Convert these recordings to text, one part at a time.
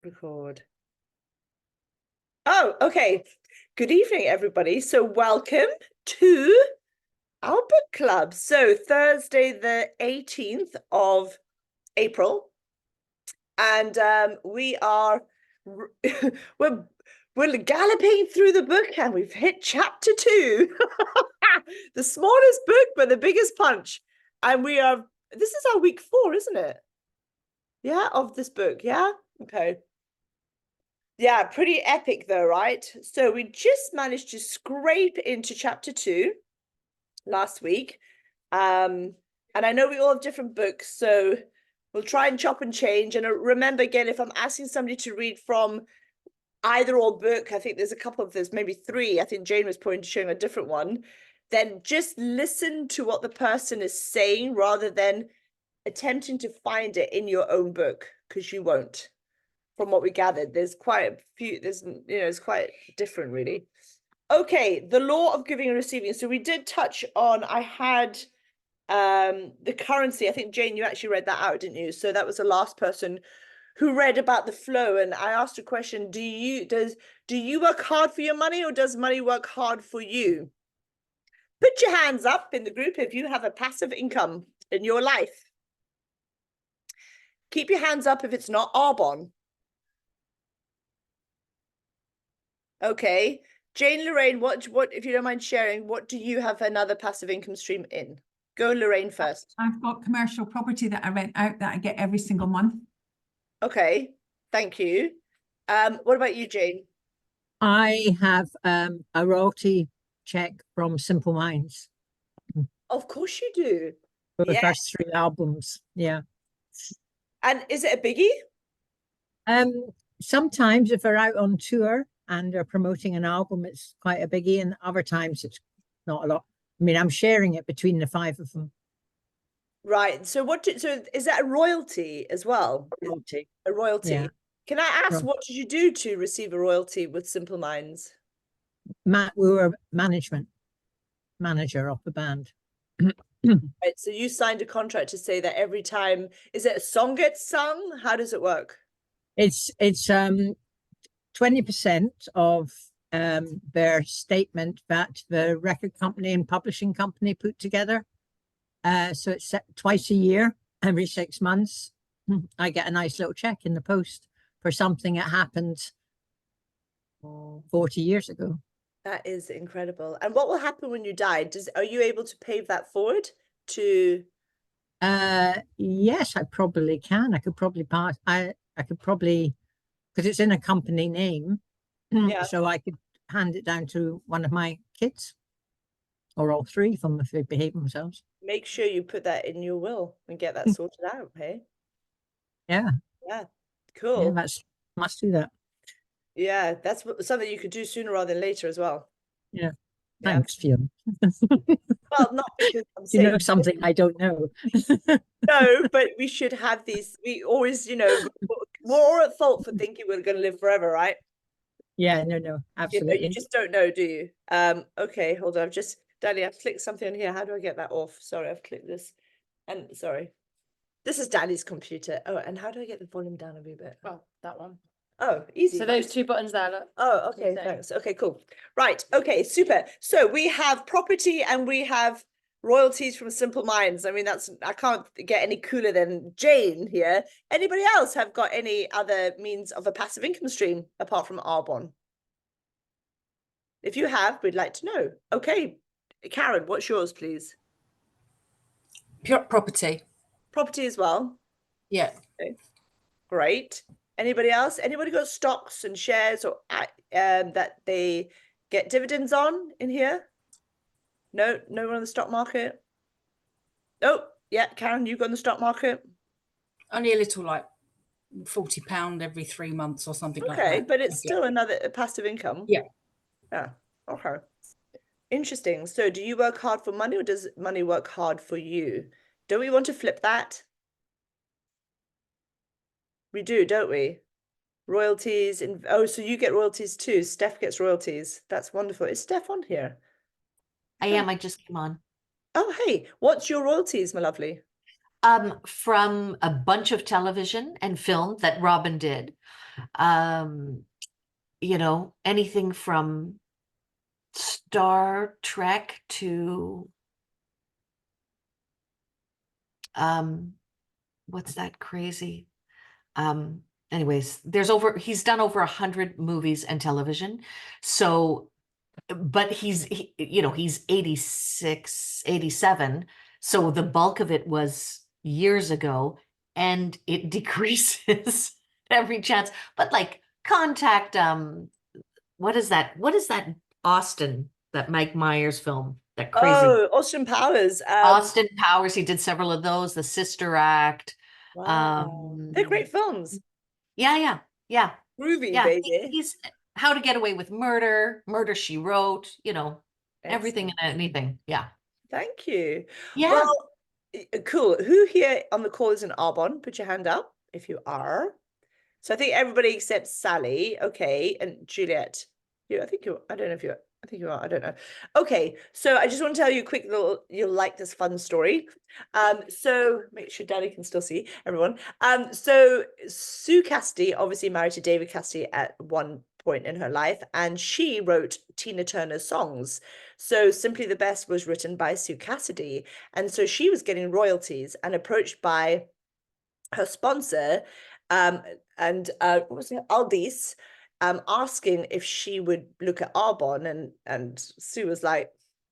Record. Oh, okay. Good evening, everybody. So welcome to our book club. So Thursday, the 18th of April. And we are we're galloping through the book and we've hit chapter 2. The smallest book, but the biggest punch. And this is our week 4, isn't it? Yeah, of this book. Yeah. Okay. Yeah, pretty epic though, right? So we just managed to scrape into chapter 2 last week. And I know we all have different books, so we'll try and chop and change. And remember, again, if I'm asking somebody to read from either or book, I think there's maybe 3. I think Jane was pointing to showing a different one. Then just listen to what the person is saying rather than attempting to find it in your own book, because you won't. From what we gathered, there's quite a few, it's quite different, really. Okay, the law of giving and receiving. So we did touch on, I had the currency. I think, Jane, you actually read that out, didn't you? So that was the last person who read about the flow. And I asked a question, do you work hard for your money, or does money work hard for you? Put your hands up in the group if you have a passive income in your life. Keep your hands up if it's not Arbonne. Okay, Jane, Lorraine, what if you don't mind sharing, what do you have another passive income stream in? Go, Lorraine, first. I've got commercial property that I rent out that I get every single month. Okay, thank you. What about you, Jane? I have a royalty check from Simple Minds Of course you do. for the first 3 albums. Yeah. And is it a biggie? Sometimes if they're out on tour and they're promoting an album, it's quite a biggie, and other times it's not a lot. I mean, I'm sharing it between the 5 of them. Right. So so is that a royalty as well? Royalty. A royalty. Yeah. Can I ask, what did you do to receive a royalty with Simple Minds? We were manager of the band. Right, so you signed a contract to say that every time, is it a song gets sung? How does it work? It's 20% of their statement that the record company and publishing company put together. So it's set twice a year, every 6 months. I get a nice little check in the post for something that happened 40 years ago. That is incredible. And what will happen when you die? Are you able to pay that forward to? Yes, I probably can. I could probably pass. I could probably, because it's in a company name. Yeah. So I could hand it down to one of my kids, or all 3 of them if they behave themselves. Make sure you put that in your will and get that sorted out, hey? Yeah. Yeah, cool. Yeah, must do that. Yeah, that's something you could do sooner rather than later as well. Yeah. Thanks, Fiona. Well, not because I'm saying, you know something I don't know. No, but we should have these. We always, we're at fault for thinking we're going to live forever, right? Yeah, no, absolutely. You just don't know, do you? Okay, hold on. Danny, I've clicked something on here. How do I get that off? Sorry, I've clicked this. And sorry. This is Danny's computer. Oh, and how do I get the volume down a wee bit? Well, that one. Oh, easy. So those 2 buttons there, look. Oh, okay, thanks. Okay, cool. Right, okay, super. So we have property and we have royalties from Simple Minds. I mean, I can't get any cooler than Jane here. Anybody else have got any other means of a passive income stream apart from Arbonne? If you have, we'd like to know. Okay, Karen, what's yours, please? Pure property. Property as well? Yeah. Okay. Great. Anybody else? Anybody got stocks and shares or that they get dividends on in here? No one on the stock market? Oh, yeah, Karen, you got on the stock market? Only a little, like £40 every 3 months or something like that. Okay, but it's still another passive income. Yeah. Yeah, okay. Interesting. So do you work hard for money, or does money work hard for you? Don't we want to flip that? We do, don't we? Royalties. Oh, so you get royalties too. Steph gets royalties. That's wonderful. Is Steph on here? I am. I just came on. Oh, hey. What's your royalties, my lovely? From a bunch of television and film that Robin did. You know, anything from Star Trek to what's that crazy? Anyways, he's done over 100 movies and television. So, but you know, he's 86, 87. So the bulk of it was years ago, and it decreases every chance. But like contact, what is that? What is that Austin, that Mike Myers film, that crazy Oh, Austin Powers. Austin Powers, he did several of those, The Sister Act. Wow. They're great films. Yeah, yeah, yeah, Groovy, yeah. baby. He's How to Get Away with Murder, Murder She Wrote, you know, everything Excellent. and anything. Yeah. Thank you. Yeah. Well, cool. Who here on the call is an Arbonne? Put your hand up if you are. So I think everybody except Sally. Okay. And Juliet. I think you're, I don't know if you're, I think you are, I don't know. Okay. So I just want to tell you a quick little, you'll like this fun story. So make sure Daddy can still see everyone. So Sue Cassidy, obviously married to David Cassidy at one point in her life, and she wrote Tina Turner's songs. So Simply the Best was written by Sue Cassidy. And so she was getting royalties and approached by her sponsor, and what was it, Aldis, asking if she would look at Arbonne, and Sue was like,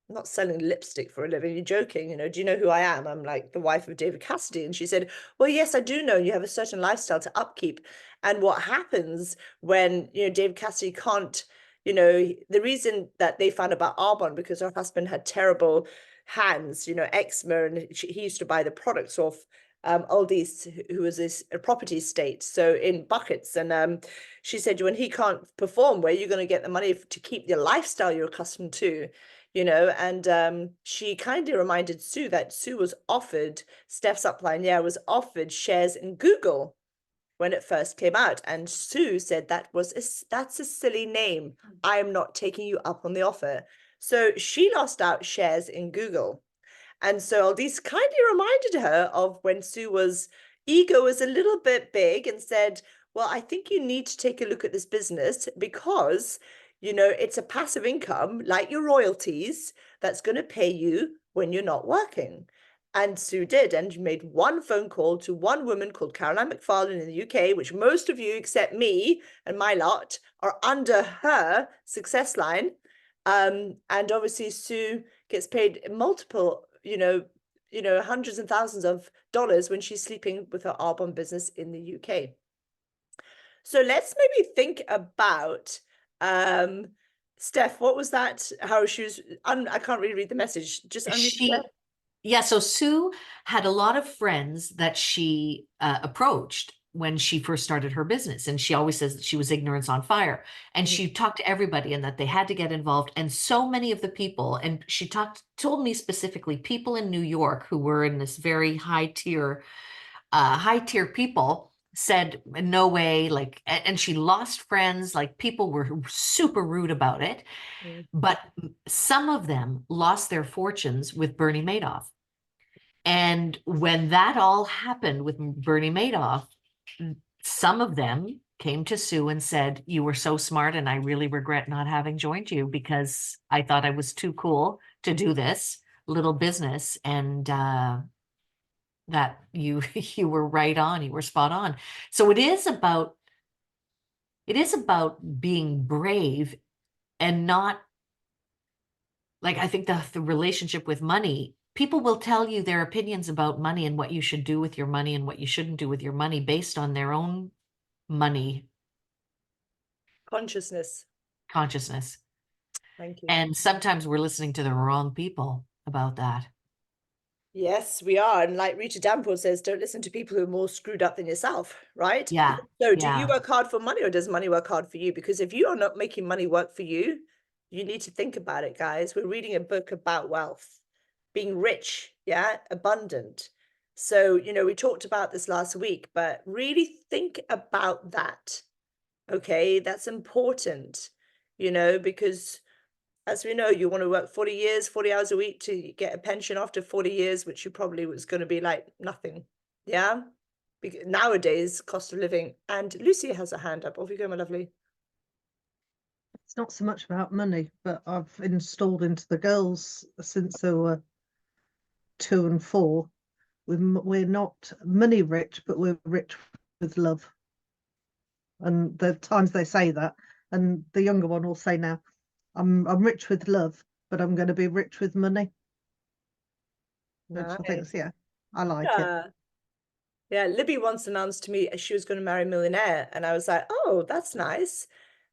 I'm not selling lipstick for a living. You're joking, you know, do you know who I am? I'm like the wife of David Cassidy. And she said, well, yes, I do know you have a certain lifestyle to upkeep. And what happens when, you know, David Cassidy can't, you know, the reason that they found about Arbonne, because her husband had terrible hands, you know, eczema, and he used to buy the products off Aldis, who was a property estate, so in buckets. And she said, when he can't perform, where are you going to get the money to keep your lifestyle you're accustomed to, you know? And she kind of reminded Sue that Sue was offered, Steph's upline, yeah, was offered shares in Google when it first came out. And Sue said that's a silly name. I am not taking you up on the offer. So she lost out shares in Google. And so Aldis kind of reminded her of when Sue was, ego was a little bit big, and said, well, I think you need to take a look at this business, because, you know, it's a passive income like your royalties that's going to pay you when you're not working. And Sue did, and made one phone call to one woman called Caroline McFarlane in the UK, which most of you except me and my lot are under her success line. And obviously Sue gets paid multiple, you know, hundreds and thousands of dollars when she's sleeping with her Arbonne business in the UK. So let's maybe think about, Steph, what was that? How she was, I can't really read the message. Just unmute. Yeah, so Sue had a lot of friends that she approached when she first started her business. And she always says that she was ignorance on fire. And she talked to everybody and that they had to get involved. And so many of the people, and she told me specifically, people in New York who were in this very high tier people said, no way, like, and she lost friends, like people were super rude about it. But some of them lost their fortunes with Bernie Madoff. And when that all happened with Bernie Madoff, some of them came to Sue and said, you were so smart, and I really regret not having joined you, because I thought I was too cool to do this little business. And that you were right on, you were spot on. So it is about being brave, and not, like, I think the relationship with money, people will tell you their opinions about money and what you should do with your money and what you shouldn't do with your money based on their own money Consciousness. consciousness. Thank you. And sometimes we're listening to the wrong people about that. Yes, we are. And like Rita Danforth says, don't listen to people who are more screwed up than yourself, right? Yeah. So do you Yeah. work hard for money, or does money work hard for you? Because if you are not making money work for you, you need to think about it, guys. We're reading a book about wealth, being rich, yeah, abundant. So, you know, we talked about this last week, but really think about that. Okay, that's important, you know, because as we know, you want to work 40 years, 40 hours a week to get a pension after 40 years, which you probably was going to be like nothing. Yeah. nowadays cost of living. And Lucy has a hand up. Off you go, my lovely. It's not so much about money, but I've installed into the girls since they were 2 and 4. We're not money rich, but we're rich with love. And the times they say that, and the younger one will say now, I'm rich with love, but I'm going to be rich with money. Which I think, Nice. yeah, I like it. Yeah. Yeah, Libby once announced to me she was going to marry a millionaire, and I was like, "Oh, that's nice."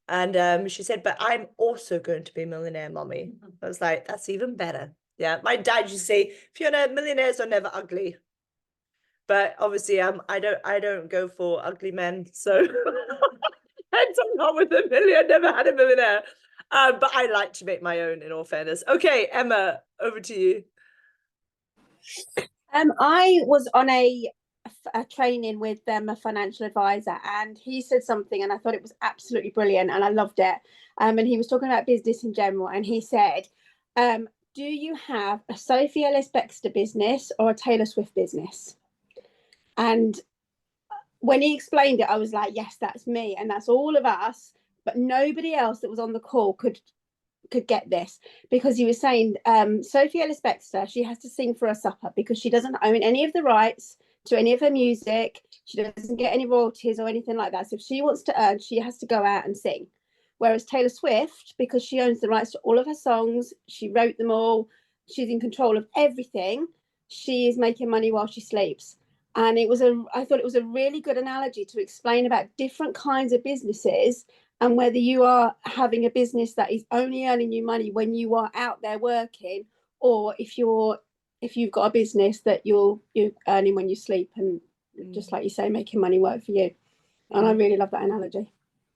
And she said, "But I'm also going to be a millionaire, mommy." I was like, "That's even better." Yeah, my dad used to say, "Fiona, millionaires are never ugly." But obviously, I don't go for ugly men, so hence I'm not with a million. Never had a millionaire, but I like to make my own. In all fairness, okay, Emma, over to you. I was on a training with a financial advisor, and he said something, and I thought it was absolutely brilliant, and I loved it. And he was talking about business in general, and he said, "Do you have a Sophie Ellis Bextor business or a Taylor Swift business?" And when he explained it, I was like, "Yes, that's me, and that's all of us." But nobody else that was on the call could get this, because he was saying Sophie Ellis Bextor, she has to sing for her supper because she doesn't own any of the rights to any of her music. She doesn't get any royalties or anything like that. So if she wants to earn, she has to go out and sing. Whereas Taylor Swift, because she owns the rights to all of her songs, she wrote them all, she's in control of everything, she is making money while she sleeps. And I thought it was a really good analogy to explain about different kinds of businesses, and whether you are having a business that is only earning you money when you are out there working, or if you've got a business that you're earning when you sleep, and just like you say, making money work for you. And I really love that analogy.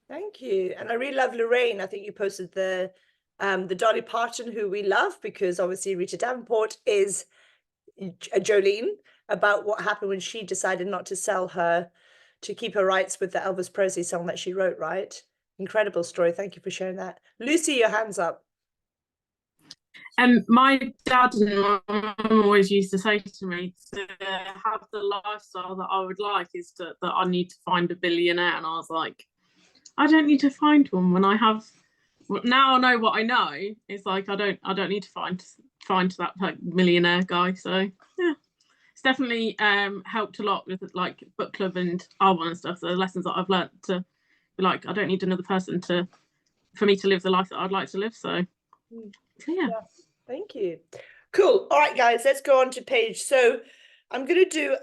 Thank you. And I really love Lorraine. I think you posted the Dolly Parton, who we love, because obviously Rita Davenport is Jolene, about what happened when she decided not to keep her rights with the Elvis Presley song that she wrote, right? Incredible story. Thank you for sharing that. Lucy, your hand's up. My dad and my mum always used to say to me, to have the lifestyle that I would like is that I need to find a billionaire. And I was like, I don't need to find one when I have. Now I know what I know. It's like I don't need to find that like millionaire guy. So yeah, it's definitely helped a lot with like book club and R1 and stuff. So the lessons that I've learned to be like, I don't need another person for me to live the life that I'd like to live. So yeah. Thank you. Cool. All right, guys, let's go on to page. So I'm going to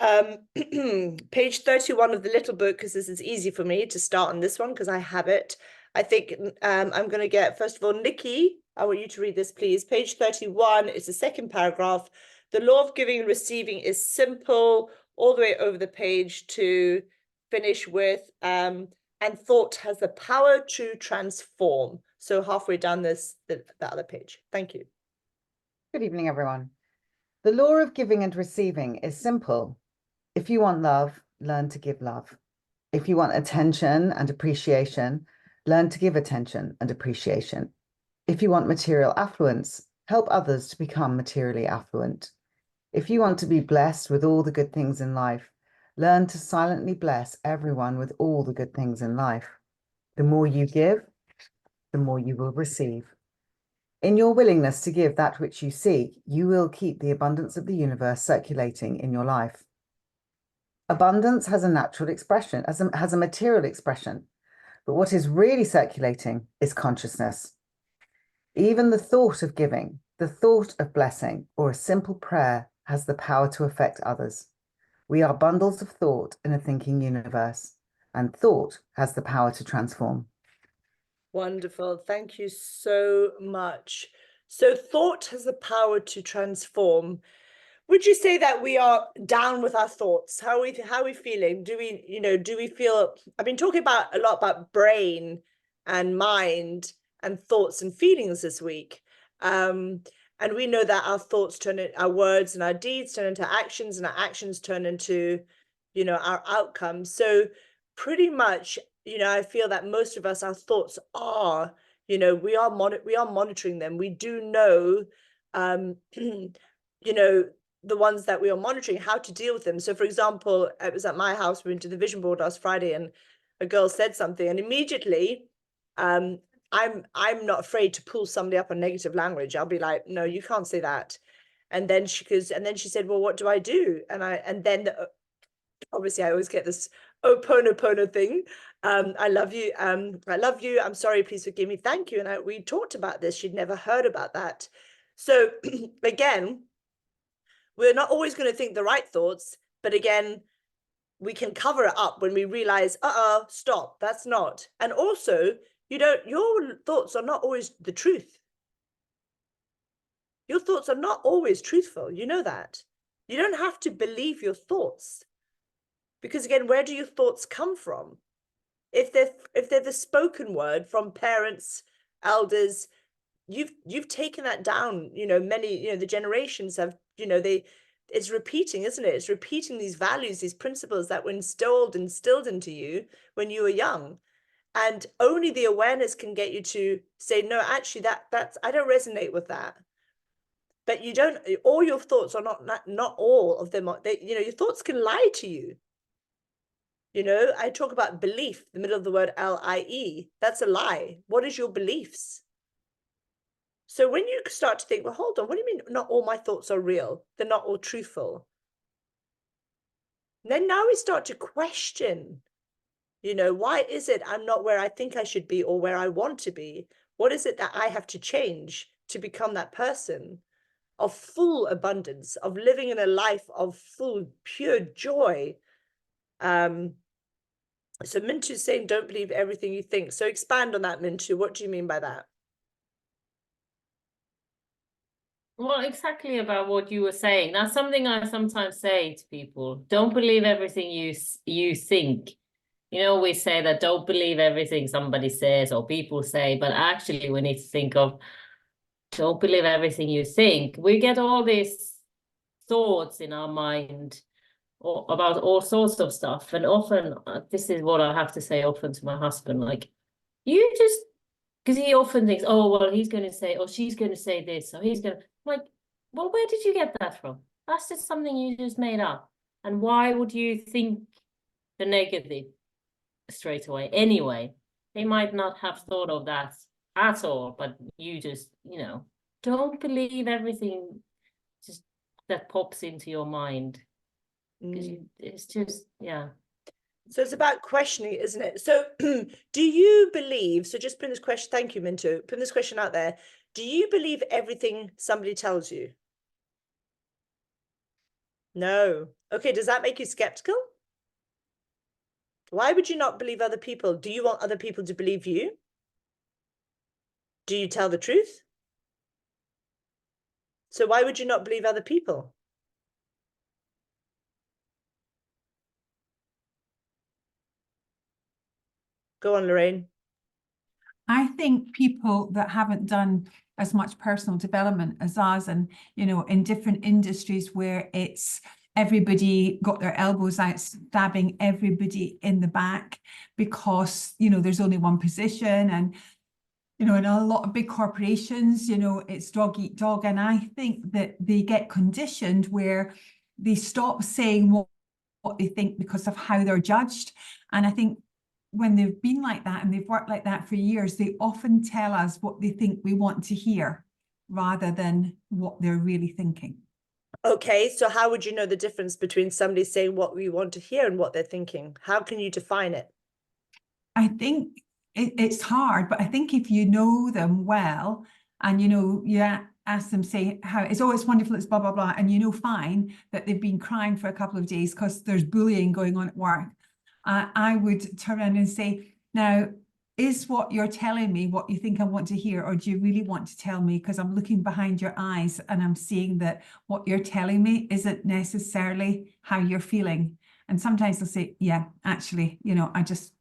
do page 31 of the little book, because this is easy for me to start on this one because I have it. I think I'm going to get, first of all, Nikki, I want you to read this, please. Page 31 is the second paragraph. The law of giving and receiving is simple, all the way over the page to finish with, and thought has the power to transform. So halfway down the other page. Thank you. Good evening, everyone. The law of giving and receiving is simple. If you want love, learn to give love. If you want attention and appreciation, learn to give attention and appreciation. If you want material affluence, help others to become materially affluent. If you want to be blessed with all the good things in life, learn to silently bless everyone with all the good things in life. The more you give, the more you will receive. In your willingness to give that which you seek, you will keep the abundance of the universe circulating in your life. Abundance has a natural expression, has a material expression, but what is really circulating is consciousness. Even the thought of giving, the thought of blessing, or a simple prayer has the power to affect others. We are bundles of thought in a thinking universe, and thought has the power to transform. Wonderful. Thank you so much. So thought has the power to transform. Would you say that we are down with our thoughts? How are we feeling? Do we feel, I've been talking a lot about brain and mind and thoughts and feelings this week. And we know that our thoughts our words and our deeds turn into actions, and our actions turn into, our outcomes. So pretty much, I feel that most of us, our thoughts are, we are monitoring them. We do know, the ones that we are monitoring, how to deal with them. So for example, it was at my house, we went to the vision board last Friday, and a girl said something, and immediately I'm not afraid to pull somebody up on negative language. I'll be like, no, you can't say that. And then she said, well, what do I do? And then obviously I always get this Oponopono thing. I love you. I love you. I'm sorry. Please forgive me. Thank you. And we talked about this. She'd never heard about that. So again, we're not always going to think the right thoughts, but again, we can cover it up when we realize, stop, that's not. And also, your thoughts are not always the truth. Your thoughts are not always truthful. You know that. You don't have to believe your thoughts. Because again, where do your thoughts come from? If they're the spoken word from parents, elders, you've taken that down, many, the generations have, it's repeating, isn't it? It's repeating these values, these principles that were instilled into you when you were young. And only the awareness can get you to say, no, actually that's, I don't resonate with that. But you don't, all your thoughts are not all of them, your thoughts can lie to you. I talk about belief, the middle of the word LIE, that's a lie. What is your beliefs? So when you start to think, well, hold on, what do you mean not all my thoughts are real? They're not all truthful. Then now we start to question, why is it I'm not where I think I should be or where I want to be? What is it that I have to change to become that person of full abundance, of living in a life of full, pure joy? So Mintu's saying, don't believe everything you think. So expand on that, Mintu. What do you mean by that? Well, exactly about what you were saying. That's something I sometimes say to people. Don't believe everything you think. We say that don't believe everything somebody says or people say, but actually we need to think of don't believe everything you think. We get all these thoughts in our mind about all sorts of stuff. And often, this is what I have to say often to my husband, like, you just, because he often thinks, oh, well, he's going to say, or she's going to say this, or he's going to, like, well, where did you get that from? That's just something you just made up. And why would you think the negative straight away? Anyway, they might not have thought of that at all, but you just, don't believe everything just that pops into your mind. Because it's just, yeah. So it's about questioning, isn't it? So do you believe, so just put this question, thank you, Mintu, put this question out there. Do you believe everything somebody tells you? No. Okay, does that make you skeptical? Why would you not believe other people? Do you want other people to believe you? Do you tell the truth? So why would you not believe other people? Go on, Lorraine. I think people that haven't done as much personal development as us, and in different industries where it's everybody got their elbows out, stabbing everybody in the back because there's only one position, and in a lot of big corporations, it's dog eat dog. And I think that they get conditioned where they stop saying what they think because of how they're judged. And I think when they've been like that and they've worked like that for years, they often tell us what they think we want to hear rather than what they're really thinking. Okay, so how would you know the difference between somebody saying what we want to hear and what they're thinking? How can you define it? I think it's hard, but I think if you know them well and you ask them, say how it's always wonderful, it's blah blah blah, and fine that they've been crying for a couple of days because there's bullying going on at work, I would turn around and say, now, is what you're telling me what you think I want to hear, or do you really want to tell me? Because I'm looking behind your eyes and I'm seeing that what you're telling me isn't necessarily how you're feeling. And sometimes they'll say, yeah, actually, I just,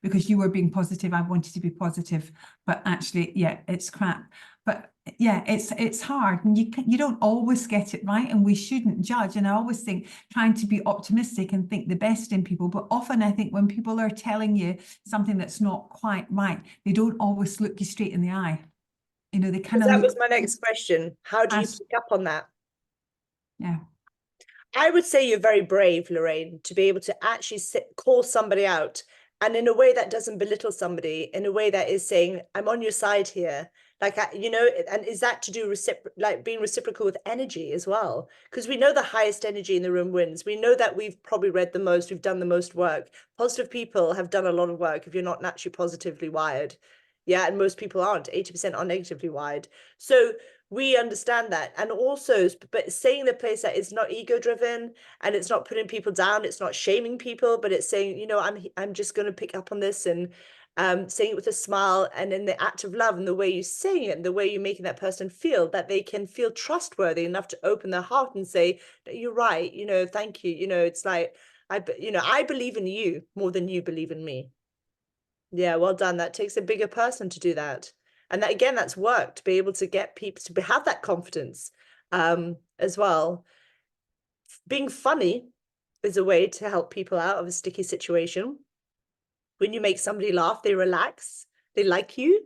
because you were being positive, I wanted to be positive, but actually, yeah, it's crap. But yeah, it's hard, and you don't always get it right, and we shouldn't judge. And I always think trying to be optimistic and think the best in people, but often I think when people are telling you something that's not quite right, they don't always look you straight in the eye. They kind of that was my next question. How do you pick up on that? Yeah. I would say you're very brave, Lorraine, to be able to actually call somebody out, and in a way that doesn't belittle somebody, in a way that is saying, I'm on your side here. Like, you know, and is that to do like being reciprocal with energy as well? Because we know the highest energy in the room wins. We know that we've probably read the most, we've done the most work. Positive people have done a lot of work if you're not naturally positively wired. Yeah, and most people aren't. 80% are negatively wired. So we understand that. And also, but saying the place that it's not ego driven and it's not putting people down, it's not shaming people, but it's saying, you know, I'm just going to pick up on this, and saying it with a smile and in the act of love, and the way you say it and the way you're making that person feel, that they can feel trustworthy enough to open their heart and say, you're right, you know, thank you. You know, it's like, I believe in you more than you believe in me. Yeah, well done. That takes a bigger person to do that. And that, again, that's work, to be able to get people to have that confidence as well. Being funny is a way to help people out of a sticky situation. When you make somebody laugh, they relax, they like you,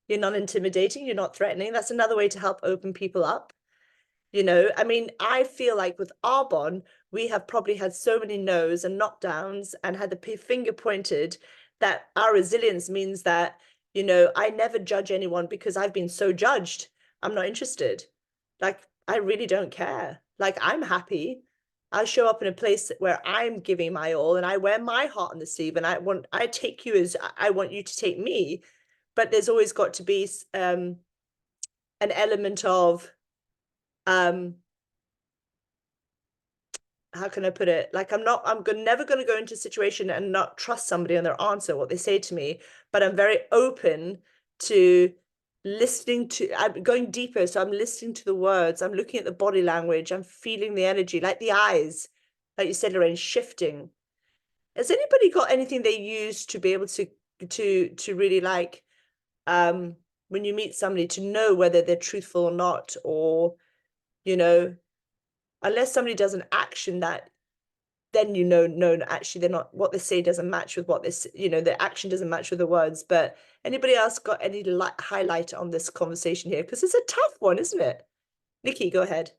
you're not intimidating, you're not threatening. That's another way to help open people up. You know, I mean, I feel like with Arbonne, we have probably had so many no's and knockdowns and had the finger pointed, that our resilience means that, you know, I never judge anyone because I've been so judged. I'm not interested. Like, I really don't care. Like, I'm happy. I show up in a place where I'm giving my all, and I wear my heart on the sleeve, and I take you as I want you to take me. But there's always got to be an element of how can I put it? Like, I'm never going to go into a situation and not trust somebody on their answer, what they say to me, but I'm very open to listening to, I'm going deeper. So I'm listening to the words, I'm looking at the body language, I'm feeling the energy, like the eyes, like you said, Lorraine, shifting. Has anybody got anything they use to be able to really, like, when you meet somebody, to know whether they're truthful or not, or, you know, unless somebody does an action that, then you know, no, actually they're not, what they say doesn't match with what this, you know, the action doesn't match with the words. But anybody else got any highlight on this conversation here? Because it's a tough one, isn't it? Nikki, go ahead.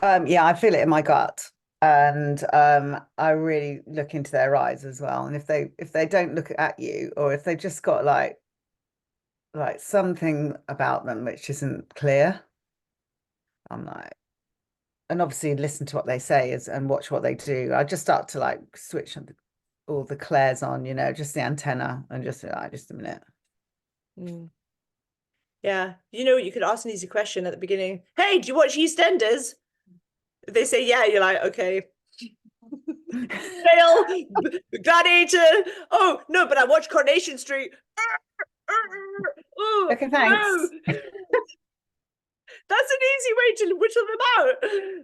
Yeah, I feel it in my gut. And I really look into their eyes as well. And if they don't look at you, or if they just got like something about them which isn't clear, I'm like, and obviously listen to what they say and watch what they do. I just start to like switch all the clairs on, you know, just the antenna, and just just a minute. Yeah, you know, you could ask an easy question at the beginning. Hey, do you watch EastEnders? If they say yeah, you're like, okay. Fail, Gladiator. Oh no, but I watch Coronation Street. Oh, Okay, thanks. no. That's an easy way to whittle them out.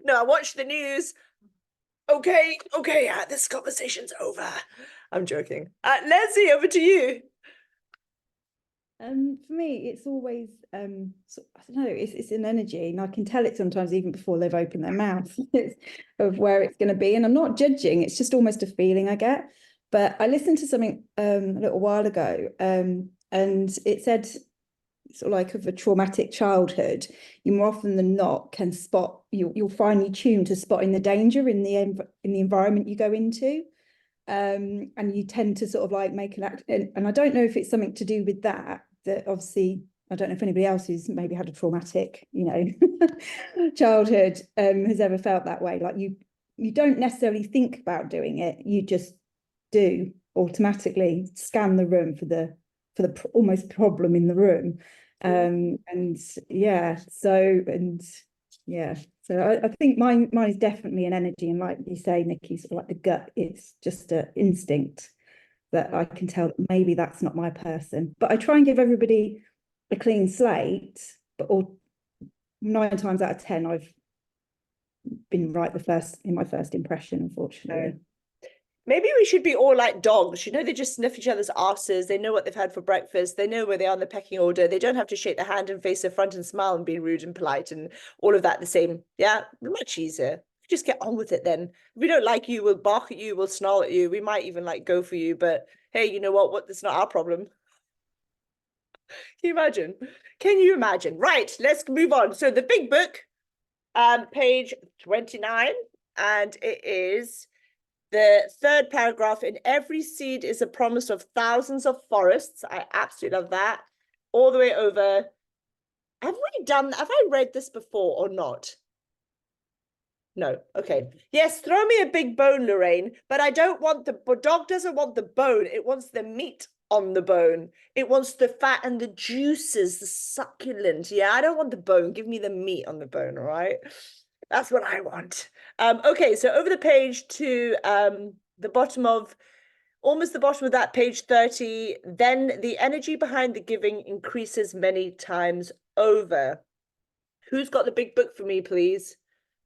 No, I watch the news. Okay, this conversation's over. I'm joking. Leslie, over to you. For me, it's always I don't know, it's an energy, and I can tell it sometimes even before they've opened their mouth of where it's going to be. And I'm not judging, it's just almost a feeling I get. But I listened to something a little while ago, and it said, sort of like, of a traumatic childhood, you more often than not can spot, you'll finely tune to spotting the danger in the environment you go into. And you tend to sort of like make an act, and I don't know if it's something to do with that obviously, I don't know if anybody else who's maybe had a traumatic, you know, childhood has ever felt that way. Like, you don't necessarily think about doing it, you just do automatically scan the room for the almost problem in the room. And yeah, so I think mine is definitely an energy, and like you say, Nikki, sort of like the gut, it's just an instinct that I can tell that maybe that's not my person. But I try and give everybody a clean slate, but 9 times out of 10 I've been right in my first impression, unfortunately. Maybe we should be all like dogs, you know, they just sniff each other's asses, they know what they've had for breakfast, they know where they are in the pecking order, they don't have to shake their hand and face their front and smile and be rude and polite and all of that the same. Yeah, much easier. Just get on with it then. If we don't like you, we'll bark at you, we'll snarl at you, we might even like go for you, but hey, you know what, that's not our problem. Can you imagine? Right, let's move on. So the big book, page 29, and it is the third paragraph. In every seed is a promise of thousands of forests. I absolutely love that. All the way over. Have I read this before or not? No. Okay. Yes, throw me a big bone, Lorraine, but I don't want the dog doesn't want the bone. It wants the meat on the bone. It wants the fat and the juices, the succulent. Yeah, I don't want the bone. Give me the meat on the bone, all right? That's what I want. Okay, so over the page to the bottom of almost the bottom of that, page 30, then the energy behind the giving increases many times over. Who's got the big book for me, please?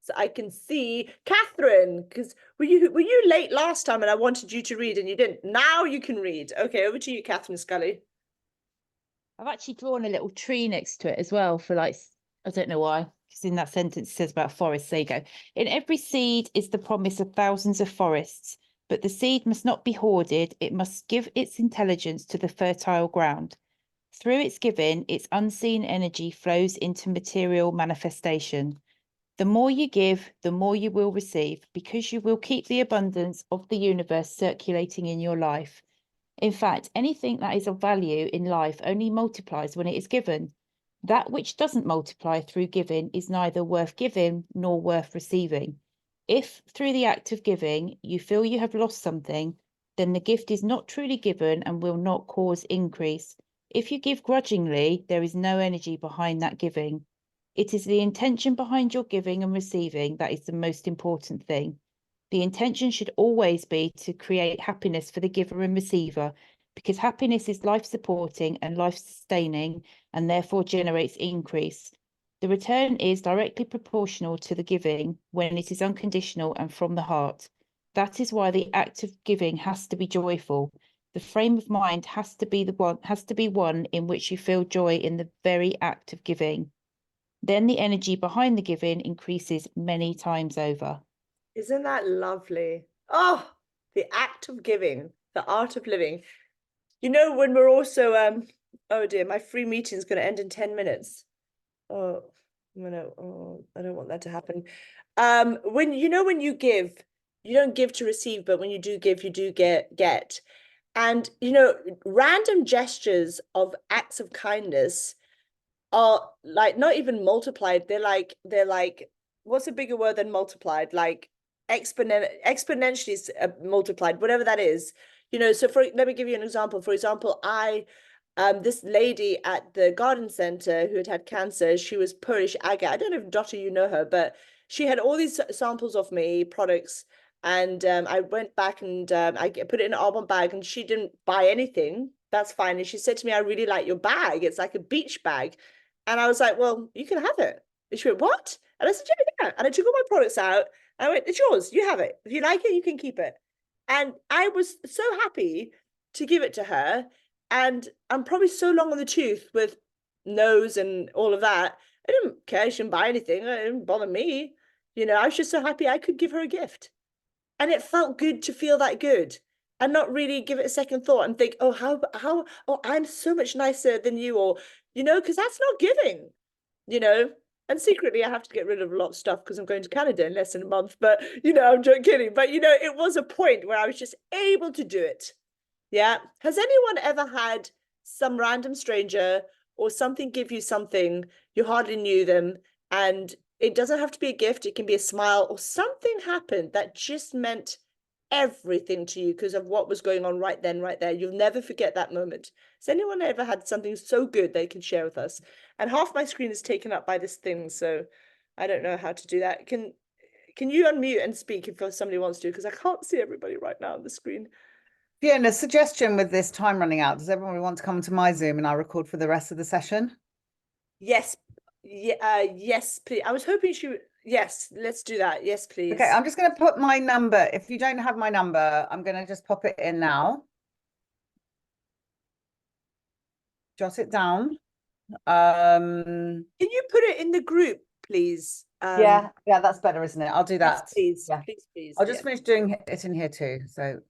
So I can see Catherine, because were you late last time and I wanted you to read and you didn't. Now you can read. Okay, over to you, Catherine Scully. I've actually drawn a little tree next to it as well for like, I don't know why, because in that sentence it says about forests. There you go. In every seed is the promise of thousands of forests, but the seed must not be hoarded. It must give its intelligence to the fertile ground. Through its giving, its unseen energy flows into material manifestation. The more you give, the more you will receive, because you will keep the abundance of the universe circulating in your life. In fact, anything that is of value in life only multiplies when it is given. That which doesn't multiply through giving is neither worth giving nor worth receiving. If, through the act of giving, you feel you have lost something, then the gift is not truly given and will not cause increase. If you give grudgingly, there is no energy behind that giving. It is the intention behind your giving and receiving that is the most important thing. The intention should always be to create happiness for the giver and receiver, because happiness is life-supporting and life-sustaining and therefore generates increase. The return is directly proportional to the giving when it is unconditional and from the heart. That is why the act of giving has to be joyful. The frame of mind has to be one in which you feel joy in the very act of giving. Then the energy behind the giving increases many times over. Isn't that lovely? Oh, the act of giving, the art of living. You know, when we're also, oh dear, my free meeting is going to end in 10 minutes. Oh, I don't want that to happen. When you give, you don't give to receive, but when you do give, you do get. And, random gestures of acts of kindness are like not even multiplied. They're like, what's a bigger word than multiplied? Like exponentially multiplied, whatever that is. So let me give you an example. For example, this lady at the garden center who had cancer, she was Purish Aga. I don't know if Dottie, you know her, but she had all these samples of me products. And I went back and I put it in an album bag, and she didn't buy anything. That's fine. And she said to me, I really like your bag. It's like a beach bag. And I was like, well, you can have it. And she went, what? And I said, yeah. And I took all my products out. I went, it's yours. You have it. If you like it, you can keep it. And I was so happy to give it to her. And I'm probably so long on the tooth with nose and all of that. I didn't care. She didn't buy anything. It didn't bother me. I was just so happy I could give her a gift. And it felt good to feel that good and not really give it a second thought and think, oh, I'm so much nicer than you, or, because that's not giving, and secretly I have to get rid of a lot of stuff because I'm going to Canada in less than a month, but, I'm just kidding. But, it was a point where I was just able to do it. Yeah. Has anyone ever had some random stranger or something give you something, you hardly knew them, and it doesn't have to be a gift, it can be a smile or something happened that just meant everything to you because of what was going on right then, right there. You'll never forget that moment. Has anyone ever had something so good they can share with us? And half my screen is taken up by this thing, so I don't know how to do that. Can you unmute and speak if somebody wants to? Because I can't see everybody right now on the screen. Fiona, suggestion with this time running out, does everyone want to come to my Zoom and I'll record for the rest of the session? Yes. Yes, please. I was hoping she would. Yes, let's do that. Yes, please. Okay, I'm just going to put my number. If you don't have my number, I'm going to just pop it in now. Jot it down. Can you put it in the group, please? Yeah, that's better, isn't it? I'll do that. Yes, please. Yeah. Please. I'll just finish doing it in here too. So,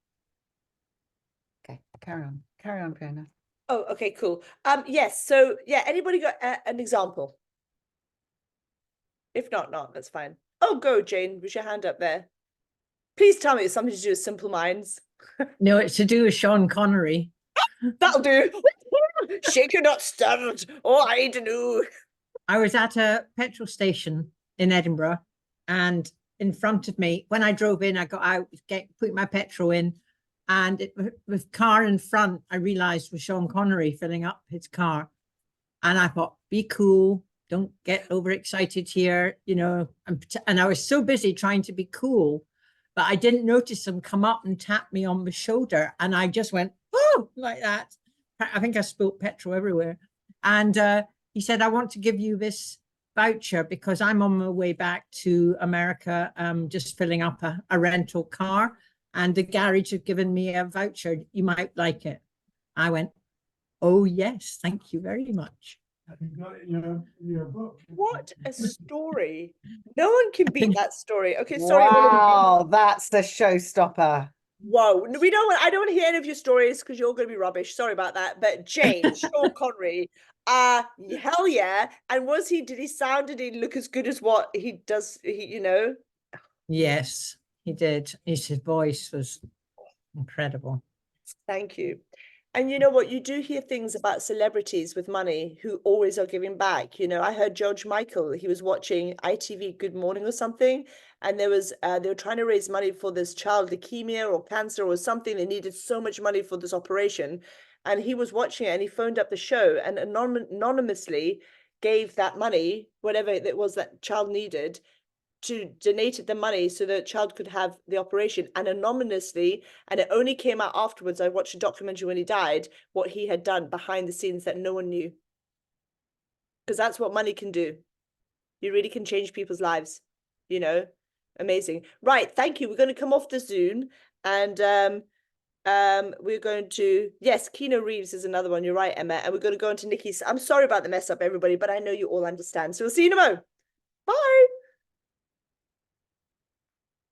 okay, carry on, Fiona. Oh, okay, cool. Yes. So, yeah. Anybody got an example? If not, that's fine. Oh, go, Jane, with your hand up there. Please tell me it's something to do with Simple Minds. No, it's to do with Sean Connery. That'll do. Shaken, not stirred. Oh, I don't know. I was at a petrol station in Edinburgh, and in front of me, when I drove in, I got out, put my petrol in, and with car in front, I realized was Sean Connery filling up his car. And I thought, be cool, don't get overexcited here, you know. And I was so busy trying to be cool, but I didn't notice him come up and tap me on the shoulder. And I just went, oh, like that. I think I spilled petrol everywhere. And he said, I want to give you this voucher because I'm on my way back to America, just filling up a rental car. And the garage have given me a voucher. You might like it. I went, oh, yes, thank you very much. Have you got it in your book? What a story. No one can beat that story. Okay, sorry. Wow, that's the showstopper. Whoa. No, I don't want to hear any of your stories because you're all going to be rubbish. Sorry about that. But Jane, Sean Connery, hell yeah. And did he look as good as what he does, Yes, he did. His voice was incredible. Thank you. And you know what? You do hear things about celebrities with money who always are giving back. You know, I heard George Michael, he was watching ITV Good Morning or something, and they were trying to raise money for this child leukemia or cancer or something. They needed so much money for this operation. And he was watching it and he phoned up the show and anonymously gave that money, whatever it was that child needed, donated the money so the child could have the operation, and anonymously, and it only came out afterwards. I watched a documentary when he died, what he had done behind the scenes that no one knew. Because that's what money can do. You really can change people's lives, amazing. Right, thank you. We're going to come off the Zoom, and we're going to, yes, Keanu Reeves is another one. You're right, Emma. And we're going to go into Nikki's. I'm sorry about the mess up, everybody, but I know you all understand. So we'll see you in a moment. Bye.